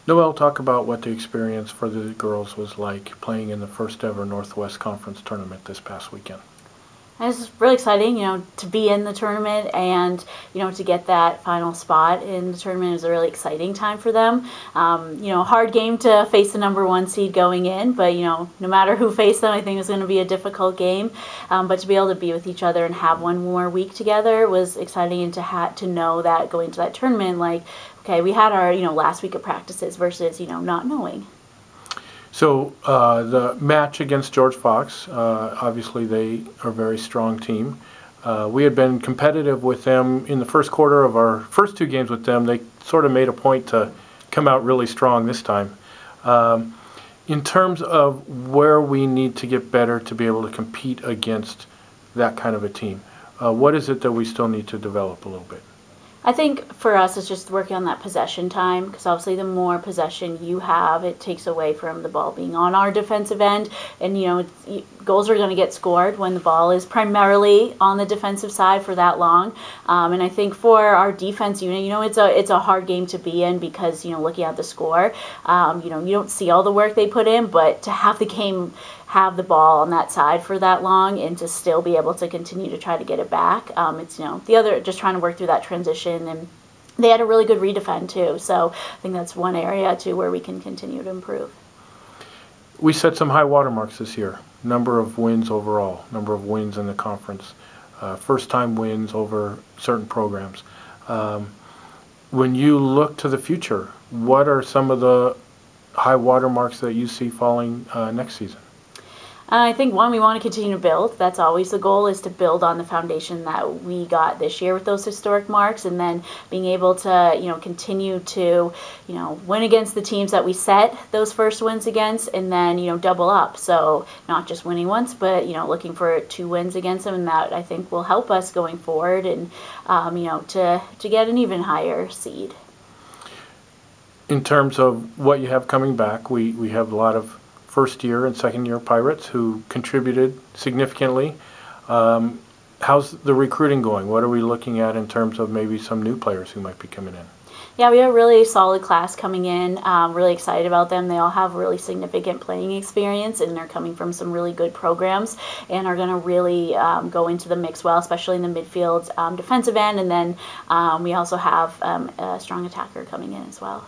Noelle, talk about what the experience for the girls was like playing in the first ever Northwest Conference tournament this past weekend. And it's really exciting, to be in the tournament and, to get that final spot in the tournament is a really exciting time for them. Hard game to face the number one seed going in, but, no matter who faced them, I think it's going to be a difficult game. But to be able to be with each other and have one more week together was exciting, and to know that going into that tournament, like, okay, we had our, last week of practices versus, not knowing. So the match against George Fox, obviously they are a very strong team. We had been competitive with them in the first quarter of our first two games with them. They sort of made a point to come out really strong this time. In terms of where we need to get better to be able to compete against that kind of a team, what is it that we still need to develop a little bit? I think for us, it's just working on that possession time, because obviously the more possession you have, it takes away from the ball being on our defensive end. And, goals are going to get scored when the ball is primarily on the defensive side for that long. And I think for our defense unit, it's a hard game to be in because, looking at the score, you don't see all the work they put in, but to have the game have the ball on that side for that long and to still be able to continue to try to get it back. It's, the other, just trying to work through that transition, and they had a really good redefend too. So I think that's one area too where we can continue to improve. We set some high watermarks this year. Number of wins overall, number of wins in the conference, first-time wins over certain programs. When you look to the future, what are some of the high watermarks that you see falling next season? I think, one, we want to continue to build. That's always the goal, is to build on the foundation that we got this year with those historic marks, and then being able to, continue to, win against the teams that we set those first wins against, and then, double up. So not just winning once, but, looking for 2 wins against them, and that I think will help us going forward and, to get an even higher seed. In terms of what you have coming back, we have a lot of first-year and second-year Pirates who contributed significantly. How's the recruiting going? What are we looking at in terms of maybe some new players who might be coming in? Yeah, we have a really solid class coming in. Really excited about them. They all have really significant playing experience, and they're coming from some really good programs and are going to really go into the mix well, especially in the midfield defensive end. And then we also have a strong attacker coming in as well.